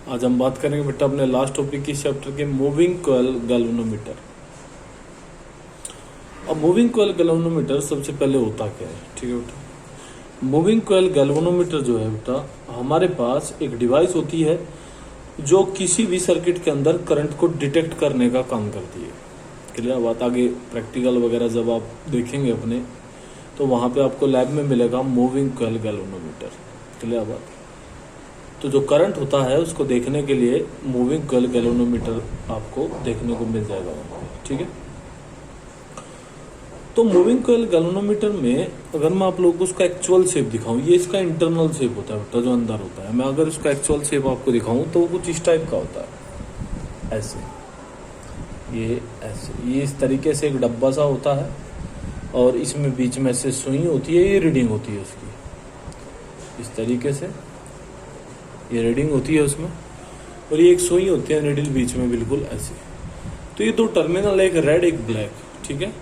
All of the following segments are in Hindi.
आज हम बात करेंगे बेटा अपने लास्ट टॉपिक की चैप्टर के मूविंग कॉइल गैल्वेनोमीटर। अब मूविंग कॉइल गैल्वेनोमीटर सबसे पहले होता क्या है, ठीक है बेटा। मूविंग कॉइल गैल्वेनोमीटर जो है बेटा, हमारे पास एक डिवाइस होती है जो किसी भी सर्किट के अंदर करंट को डिटेक्ट करने का काम करती है। क्लियर बात। आगे प्रैक्टिकल वगैरह जब आप देखेंगे अपने, तो वहाँ पे आपको लैब में मिलेगा मूविंग कॉइल गैल्वेनोमीटर। क्लियर बात। तो जो करंट होता है उसको देखने के लिए मूविंग कॉइल गैल्वेनोमीटर आपको देखने को मिल जाएगा वहाँ पे, ठीक है। तो मूविंग कॉइल गैल्वेनोमीटर में अगर मैं आप लोगों को उसका एक्चुअल शेप दिखाऊं, ये इसका इंटरनल शेप होता है बेटा, जो अंदर होता है। मैं अगर उसका एक्चुअल शेप आपको दिखाऊं तो वो कुछ इस टाइप का होता है, ऐसे, ये ऐसे, ये इस तरीके से एक डब्बा सा होता है और इसमें बीच में से सुई होती है, ये रीडिंग होती है उसकी, इस तरीके से ये रीडिंग होती है उसमें, और ये एक सुई होती है निडल बीच में, बिल्कुल ऐसे। तो ये दो टर्मिनल, एक रेड एक ब्लैक, ठीक है।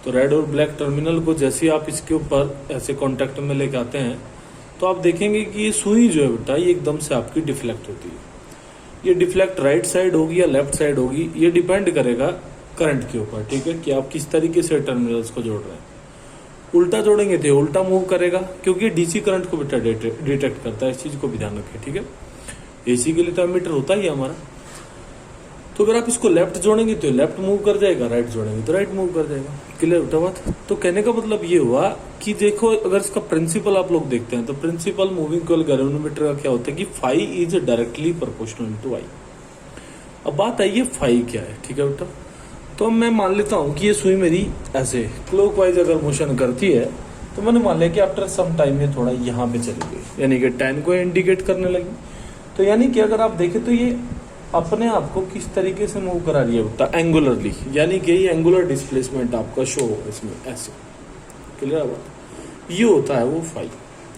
तो रेड और ब्लैक टर्मिनल को जैसे आप इसके ऊपर ऐसे कांटेक्ट में लेके आते हैं तो आप देखेंगे कि ये सुई जो है बेटा, ये एकदम से आपकी डिफ्लेक्ट होती है। ये डिफ्लेक्ट राइट साइड होगी या लेफ्ट साइड होगी, ये डिपेंड करेगा करंट के ऊपर, ठीक है, कि आप किस तरीके से टर्मिनल्स को जोड़ रहे हैं। उल्टा जोड़ेंगे तो उल्टा मूव करेगा, क्योंकि डीसी करंट को बेटा डिटेक्ट करता है। इस चीज को भी ध्यान रखें, ठीक है। एसी के लिए तो एमीटर होता ही है हमारा। तो अगर आप इसको लेफ्ट जोड़ेंगे तो लेफ्ट मूव कर जाएगा, राइट जोड़ेंगे तो राइट मूव कर जाएगा। क्लियर बेटा बात। तो कहने का मतलब ये हुआ कि देखो, अगर इसका प्रिंसिपल आप लोग देखते हैं तो प्रिंसिपल मूविंग कॉइल गैल्वेनोमीटर का क्या होता है कि phi is directly proportional to I. अब बात आई है फाई क्या है, ठीक है बेटा। तो मैं मान लेता हूं कि ये सुई मेरी ऐसे क्लॉकवाइज अगर मोशन करती है, तो मैंने मान लिया कि आफ्टर सम टाइम ये थोड़ा यहाँ पे चली गई, यानी कि 10 को इंडिकेट करने लगी। तो यानी कि अगर आप देखें तो ये अपने आप को किस तरीके से मूव करा रही है बेटा, एंगुलरली, यानी कि ये एंगुलर डिस्प्लेसमेंट आपका शो हो इसमें ऐसे। क्लियर बात। ये होता है वो फाई।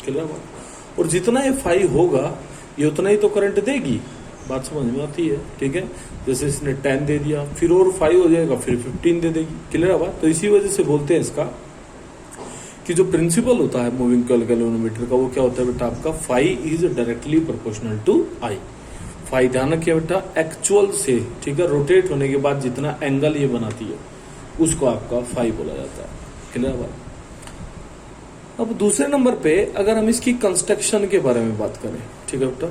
क्लियर बात। और जितना ये फाई होगा ये उतना ही तो करंट देगी, बात समझ में आती है, ठीक है। जैसे इसने 10 दे दिया, फिर और 5 हो जाएगा, फिर 15 दे देगी। क्लियर बात। तो इसी वजह से बोलते हैं इसका कि जो प्रिंसिपल होता है मूविंग कॉइल गैल्वेनोमीटर का, वो क्या होता है बेटा आपका, phi is directly proportional to I. Phi ध्यान रखिए बेटा, एक्चुअल से, ठीक है, रोटेट होने के बाद जितना एंगल ये बनाती है उसको आपका फाई बोला जाता है। क्लियर बात। अब दूसरे नंबर पे अगर हम इसकी कंस्ट्रक्शन के बारे में बात करें, ठीक है बेटा,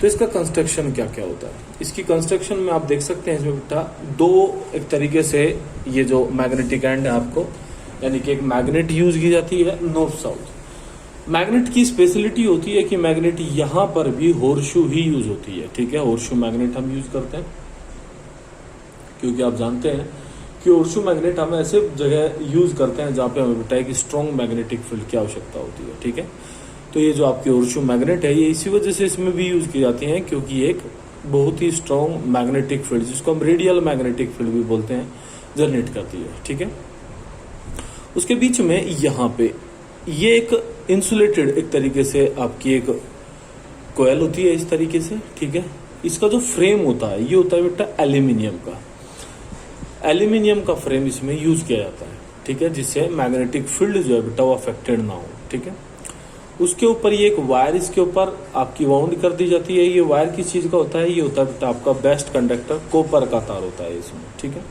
तो इसका कंस्ट्रक्शन क्या क्या होता है। इसकी कंस्ट्रक्शन में आप देख सकते हैं इसमें बेटा दो, एक तरीके से ये जो मैग्नेटिक एंड है आपको, यानी कि एक मैग्नेट यूज की जाती है नॉर्थ साउथ। मैग्नेट की स्पेशलिटी होती है कि मैग्नेट यहां पर भी होर्शू ही यूज होती है, ठीक है। होर्शू मैग्नेट हम यूज करते हैं क्योंकि आप जानते हैं कि होर्शू मैग्नेट हम ऐसे जगह यूज करते हैं जहां पे हमें बेटा एक स्ट्रॉन्ग मैग्नेटिक फील्ड की आवश्यकता होती है, ठीक है। तो ये जो आपकी होर्शू मैग्नेट है, ये इसी वजह से इसमें भी यूज की जाती है क्योंकि एक बहुत ही स्ट्रॉन्ग मैग्नेटिक फील्ड, जिसको हम रेडियल मैग्नेटिक फील्ड भी बोलते हैं, जनरेट करती है, ठीक है। उसके बीच में यहाँ पे ये एक इंसुलेटेड एक तरीके से आपकी एक कोयल होती है इस तरीके से, ठीक है। इसका जो फ्रेम होता है ये होता है बेटा एल्यूमिनियम का। एल्यूमिनियम का फ्रेम इसमें यूज किया जाता है, ठीक है, जिससे मैग्नेटिक फील्ड जो है बेटा वो अफेक्टेड ना हो, ठीक है। उसके ऊपर ये एक वायर इसके ऊपर आपकी वाउंड कर दी जाती है। ये वायर किस चीज का होता है, ये होता है बेटा आपका बेस्ट कंडक्टर, कॉपर का तार होता है इसमें, ठीक है।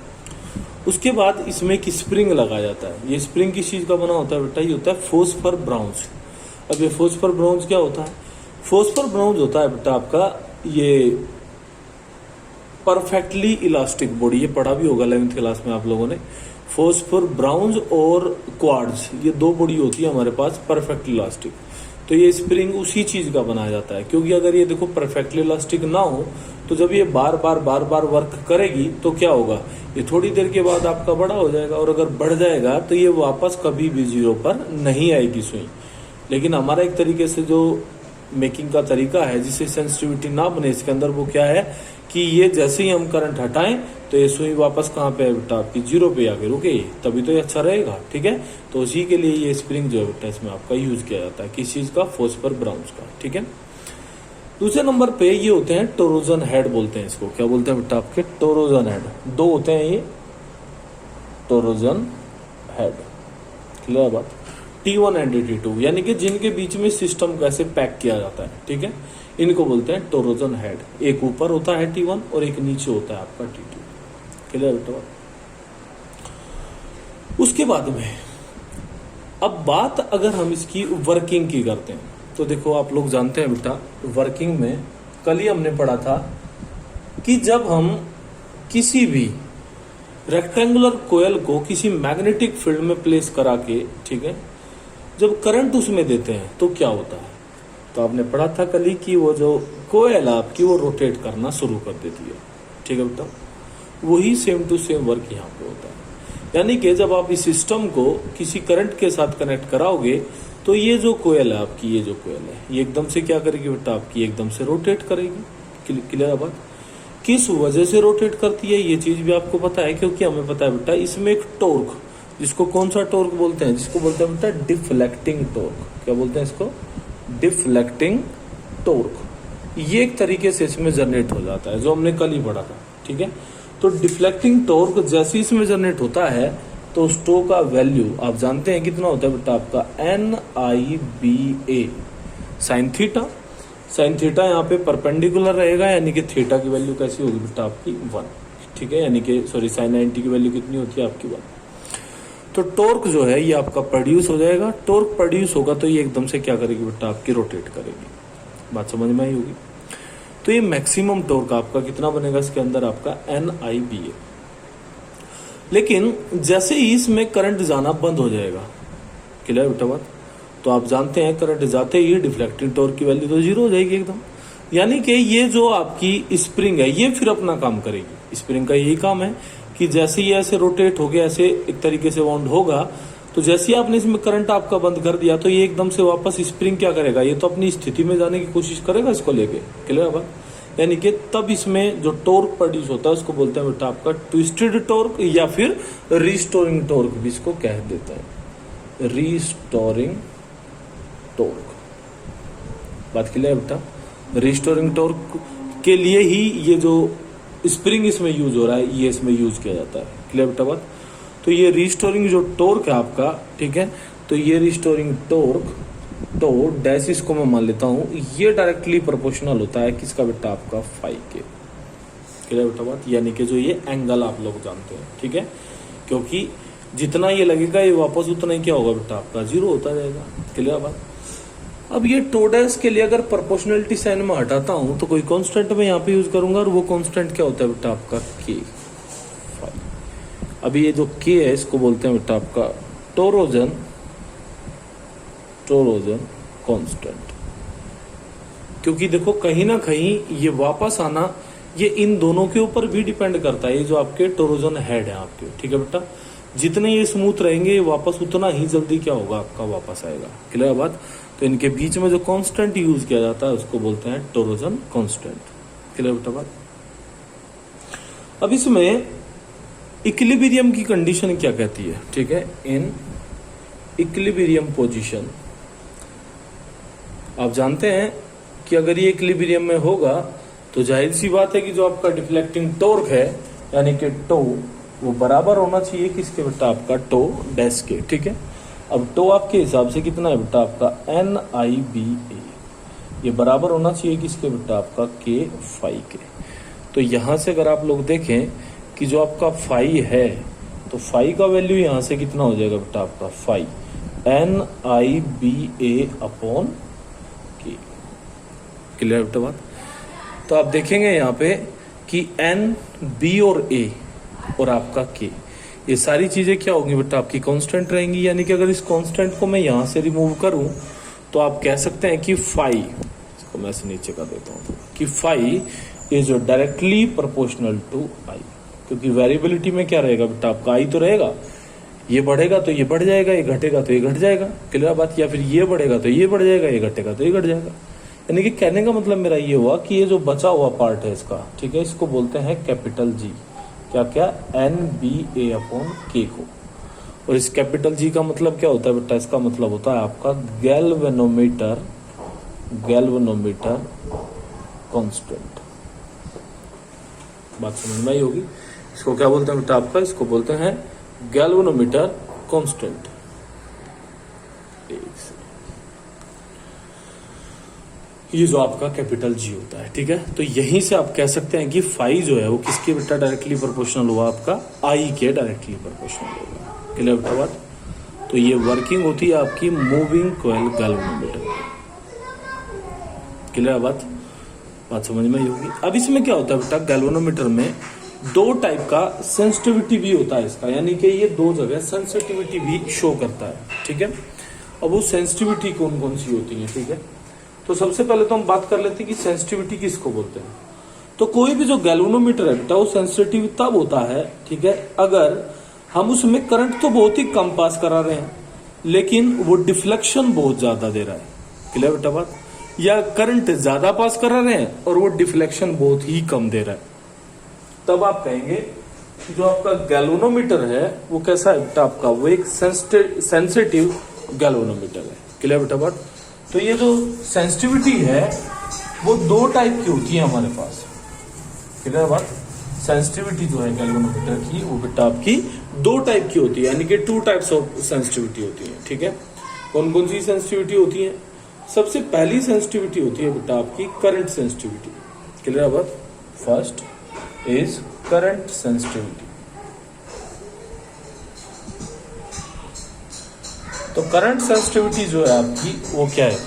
उसके बाद इसमें एक स्प्रिंग लगाया जाता है। ये स्प्रिंग किस चीज का बना होता है बेटा, ये होता है फॉस्फर ब्राउन्स। अब ये फॉस्फर ब्राउन्स क्या होता है, फॉस्फर ब्राउन्स होता है बेटा आपका ये परफेक्टली इलास्टिक बॉडी, ये पढ़ा भी होगा 11th क्लास में आप लोगों ने। फॉस्फर ब्राउन्स और क्वार्ट्ज, ये दो बॉडी होती है हमारे पास परफेक्टली इलास्टिक। तो ये स्प्रिंग उसी चीज का बनाया जाता है, क्योंकि अगर ये देखो परफेक्टली इलास्टिक ना हो तो जब ये बार बार वर्क करेगी तो क्या होगा, ये थोड़ी देर के बाद आपका बड़ा हो जाएगा, और अगर बढ़ जाएगा तो ये वापस कभी भी जीरो पर नहीं आएगी सुई। लेकिन हमारा एक तरीके से जो मेकिंग का तरीका है जिससे सेंसिटिविटी ना बने इसके अंदर, वो क्या है कि ये जैसे ही हम करंट हटाएं तो ये सुई वापस कहाँ पे है बेटा आपकी जीरो पे आके रुके, तभी तो ये अच्छा रहेगा, ठीक है। तो उसी के लिए ये स्प्रिंग जो है बेटा इसमें आपका यूज किया जाता है, किस चीज का, फॉस्फर ब्राउन्स का, ठीक है। दूसरे नंबर पे ये होते हैं टोरोजन हेड, बोलते हैं इसको, क्या बोलते हैं बेटा आपके, टोरोजन हेड। दो होते हैं ये टोरोजन हेड। क्लियर बात। T1 एंड T2, यानी कि जिनके बीच में सिस्टम कैसे पैक किया जाता है, ठीक है। इनको बोलते हैं टोरोजन हेड। एक ऊपर होता है T1 और एक नीचे होता है आपका T2। क्लियर बेटा? उसके बाद में अब बात अगर हम इसकी वर्किंग की करते हैं तो देखो आप लोग जानते हैं बेटा, वर्किंग में कल ही हमने पढ़ा था कि जब हम किसी भी रेक्टेंगुलर कोयल को किसी मैग्नेटिक फील्ड में प्लेस करा के, ठीक है, जब करंट उसमें देते हैं तो क्या होता है। तो आपने पढ़ा था कल ही कि वो जो कोयल आपकी वो रोटेट करना शुरू कर देती है। ठीक है बेटा? वही सेम टू सेम वर्क यहाँ पे होता है। यानी कि जब आप इस सिस्टम को किसी करंट के साथ कनेक्ट कराओगे तो ये जो कोयल है आपकी, ये जो कोयल है, ये एकदम से क्या करेगी बेटा आपकी, एकदम से रोटेट करेगी। क्लियर बात? किस वजह से रोटेट करती है ये चीज भी आपको पता है, क्योंकि हमें पता है बेटा इसमें एक टॉर्क, जिसको कौन सा टॉर्क बोलते हैं, जिसको बोलते हैं बेटा डिफ्लेक्टिंग टॉर्क। क्या बोलते हैं इसको? Deflecting torque. ये एक तरीके से इसमें जनरेट हो जाता है, जो हमने कल ही पढ़ा था। ठीक है? तो डिफ्लेक्टिंग टॉर्क जैसे इसमें जनरेट होता है तो उस टॉर्क का वैल्यू आप जानते हैं कितना होता है बेटा आपका, NIBA sine theta. Sine theta यहाँ पे परपेंडिकुलर रहेगा, यानी कि थीटा की वैल्यू कैसी होगी बेटा आपकी 1। ठीक है? यानी कि सॉरी साइन 90 की वैल्यू कितनी होती है आपकी 1। तो टॉर्क जो है ये आपका प्रोड्यूस हो जाएगा। टॉर्क प्रोड्यूस होगा तो ये एकदम से क्या करेगी बेटा आपकी, रोटेट करेगी। बात समझ में आई होगी? तो ये मैक्सिमम टॉर्क आपका कितना बनेगा इसके अंदर आपका, NIBA। लेकिन जैसे ही इसमें करंट जाना बंद हो जाएगा, क्लियर बेटा बात, तो आप जानते हैं करंट जाते ही डिफ्लेक्टिंग टॉर्क की वैल्यू तो जीरो हो जाएगी एकदम। यानी कि ये जो आपकी स्प्रिंग है ये फिर अपना काम करेगी। स्प्रिंग का यही काम है कि जैसे ही ऐसे रोटेट हो गया, ऐसे एक तरीके से वाउंड होगा, तो जैसे ही आपने इसमें करंट आपका बंद कर दिया तो ये एकदम से वापस स्प्रिंग क्या करेगा, ये तो अपनी स्थिति में जाने की कोशिश करेगा इसको लेके। क्लियर बात? यानी कि तब इसमें जो टॉर्क प्रोड्यूस होता है उसको बोलते हैं बेटा आपका ट्विस्टेड टॉर्क, या फिर रिस्टोरिंग टॉर्क भी इसको कह देते हैं, रिस्टोरिंग टॉर्क। बात क्लियर है बेटा? रिस्टोरिंग टॉर्क के लिए ही ये जो स्प्रिंग इसमें यूज हो रहा है ये इसमें यूज किया जाता है। क्लियर बेटा बात? तो ये रिस्टोरिंग जो टॉर्क है आपका, ठीक है, तो ये रिस्टोरिंग टॉर्क, तो डैश इसको मैं मान लेता हूं, ये डायरेक्टली प्रोपोर्शनल होता है किसका बेटा आपका, फाई के। क्लियर बेटा बात? यानी कि जो ये एंगल आप लोग जानते हैं। ठीक है? क्योंकि जितना ये लगेगा ये वापस उतना ही क्या होगा बेटा आपका, जीरो होता जाएगा। क्लियर बात? अब ये टोडैश के लिए अगर प्रोपोर्शनलिटी साइन में हटाता हूं तो कोई कांस्टेंट मैं यहाँ पे यूज करूंगा, और वो कांस्टेंट क्या होता है बेटा आपका, के। अभी ये जो के है इसको बोलते हैं बेटा आपका टोरोजन कांस्टेंट। क्योंकि देखो कहीं ना कहीं ये वापस आना ये इन दोनों के ऊपर भी डिपेंड करता है, ये जो आपके टोरोजन हेड है आपके। ठीक है बेटा? जितने ये स्मूथ रहेंगे ये वापस उतना ही जल्दी क्या होगा आपका, वापस आएगा। क्लियर बात? तो इनके बीच में जो कांस्टेंट यूज किया जाता है उसको बोलते हैं टोरोजन कांस्टेंट। क्लियर बेटा बात? अब इसमें इक्विलिब्रियम की कंडीशन क्या कहती है? ठीक है? इन इक्विलिब्रियम पोजीशन आप जानते हैं कि अगर ये इक्विलिब्रियम में होगा तो जाहिर सी बात है कि जो आपका डिफ्लेक्टिंग टॉर्क है यानी कि टो, वो बराबर होना चाहिए किसके बेटा आपका, टो डैश के। ठीक है? अब टो आपके हिसाब से कितना है बेटा आपका, NIBA। ये बराबर होना चाहिए किसके बेटा आपका, के फाई के। तो यहां से अगर आप लोग देखें कि जो आपका फाई है तो फाई का वैल्यू यहां से कितना हो जाएगा बेटा आपका, फाई NIBA अपॉन के। क्लियर बेटा बात? तो आप देखेंगे यहाँ पे कि N, B और A और आपका K, ये सारी चीजें क्या होंगी बेटा आपकी, कांस्टेंट रहेंगी। यानी कि अगर इस कांस्टेंट को मैं यहां से रिमूव करूं तो आप कह सकते हैं कि फाई, इसको मैं से नीचे कर देता हूं, कि phi is directly proportional to I. क्योंकि वेरिएबिलिटी में क्या रहेगा बेटा आपका, आई तो रहेगा, ये बढ़ेगा तो ये बढ़ जाएगा, ये घटेगा तो ये घट जाएगा। क्लियर बात? या फिर ये बढ़ेगा तो ये बढ़ जाएगा, ये घटेगा तो ये घट जाएगा। यानी कि कहने का मतलब मेरा ये हुआ कि ये जो बचा हुआ पार्ट है इसका, ठीक है, इसको बोलते हैं कैपिटल जी। क्या क्या, NBA अपॉन के को। और इस कैपिटल जी का मतलब क्या होता है बेटा, इसका मतलब होता है आपका गैल्वेनोमीटर कांस्टेंट। बात समझ में आई होगी? इसको क्या बोलते हैं बेटा आपका, इसको बोलते हैं गैल्वेनोमीटर कांस्टेंट। ये जो आपका कैपिटल जी होता है, ठीक है। तो यहीं से आप कह सकते हैं कि फाई जो है वो किसके बेटा डायरेक्टली प्रोपोर्शनल हुआ, आपका आई के डायरेक्टली प्रोपोर्शनल होगा। क्लियर बेटा बात। तो ये वर्किंग होती है आपकी मूविंग कॉइल गैल्वेनोमीटर। क्लियर बात समझ में ही होगी। अब इसमें क्या होता है बेटा, गैल्वेनोमीटर में दो टाइप का सेंसिटिविटी भी होता है इसका, यानी कि ये दो जगह सेंसिटिविटी भी शो करता है, ठीक है। अब वो सेंसिटिविटी कौन कौन सी होती है, ठीक है। तो सबसे पहले तो हम बात कर लेते हैं कि सेंसिटिविटी किसको बोलते हैं। तो कोई भी जो गैल्वेनोमीटर है बेटा वो सेंसिटिव तब होता है, ठीक है, अगर हम उसमें करंट तो बहुत ही कम पास करा रहे हैं लेकिन वो डिफ्लेक्शन बहुत ज्यादा दे रहा है। क्लियर बेटा बात। या करंट ज्यादा पास करा रहे हैं और वो डिफ्लेक्शन बहुत ही कम दे रहा है, तब आप कहेंगे कि जो आपका गैल्वेनोमीटर है वो कैसा है बेटा, आपका वो एक सेंसिटिव गैल्वेनोमीटर है। क्लियर बेटा बात। तो ये जो सेंसिटिविटी है वो दो टाइप की होती है हमारे पास। क्लियर बात। सेंसिटिविटी जो है गैल्वेनोमीटर की वो बेटा आपकी दो टाइप की होती है, यानी कि टू टाइप्स ऑफ सेंसिटिविटी होती है, ठीक है। कौन कौन सी सेंसिटिविटी होती है। सबसे पहली सेंसिटिविटी होती है बेटा आपकी करंट सेंसिटिविटी। क्लियर बात। First is current sensitivity. तो करंट सेंसिटिविटी जो है आपकी वो क्या है।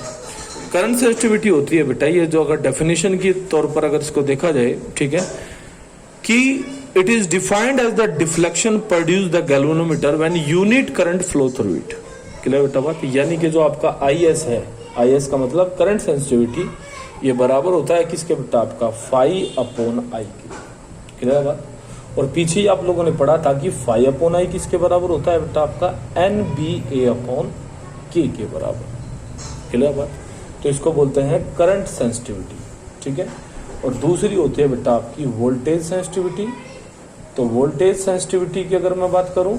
करंट सेंसिटिविटी होती है बेटा, ये जो अगर डेफिनेशन के तौर पर अगर इसको देखा जाए, ठीक है, कि it is defined as the deflection produce the galvanometer when unit current flow through it. Clear बेटा बात। यानी कि जो आपका IS है, IS का मतलब करंट सेंसिटिविटी, ये बराबर होता है किसके बेटा, आपका फाई अपॉन आई के। क्लियर बात। और पीछे ही आप लोगों ने पढ़ा था कि फाई अपॉन आई किसके बराबर होता है बेटा, आपका NBA अपॉन के बराबर। क्लियर बात। तो इसको बोलते हैं करंट सेंसिटिविटी, ठीक है। और दूसरी होती है बेटा आपकी वोल्टेज सेंसिटिविटी। तो वोल्टेज सेंसिटिविटी की अगर मैं बात करूं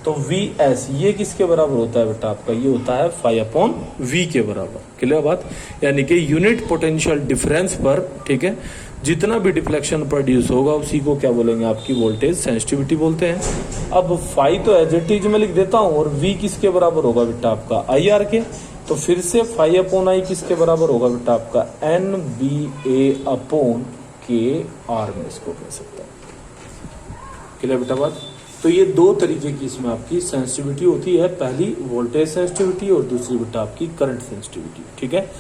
तो VS ये किसके बराबर होता है बेटा, आपका ये होता है फाई अपॉन V के बराबर। क्लियर बात। यानी कि यूनिट पोटेंशियल डिफरेंस पर, ठीक है, जितना भी डिफ्लेक्शन प्रोड्यूस होगा उसी को क्या बोलेंगे, आपकी वोल्टेज सेंसिटिविटी बोलते हैं। अब फाई तो एज इट इज में लिख देता हूं और V किसके बराबर होगा बेटा, आपका IR के। तो फिर से फाई अपॉन आई किसके बराबर होगा बेटा, आपका NBA अपॉन KR में इसको कह सकते हैं। क्लियर बेटा बात। तो ये दो तरीके की इसमें आपकी सेंसिटिविटी होती है, पहली वोल्टेज सेंसिटिविटी और दूसरी बेटा आपकी करंट सेंसिटिविटी, ठीक है।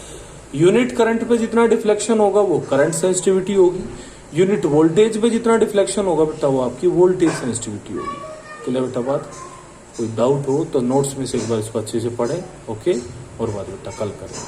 यूनिट करंट पे जितना डिफ्लेक्शन होगा वो करंट सेंसिटिविटी होगी, यूनिट वोल्टेज पे जितना डिफ्लेक्शन होगा बेटा वो आपकी वोल्टेज सेंसिटिविटी होगी। क्लियर बेटा बात। कोई डाउट हो तो नोट्स में से एक बार इसको अच्छे से पढ़ें, ओके, और बाद बेटा कल करें।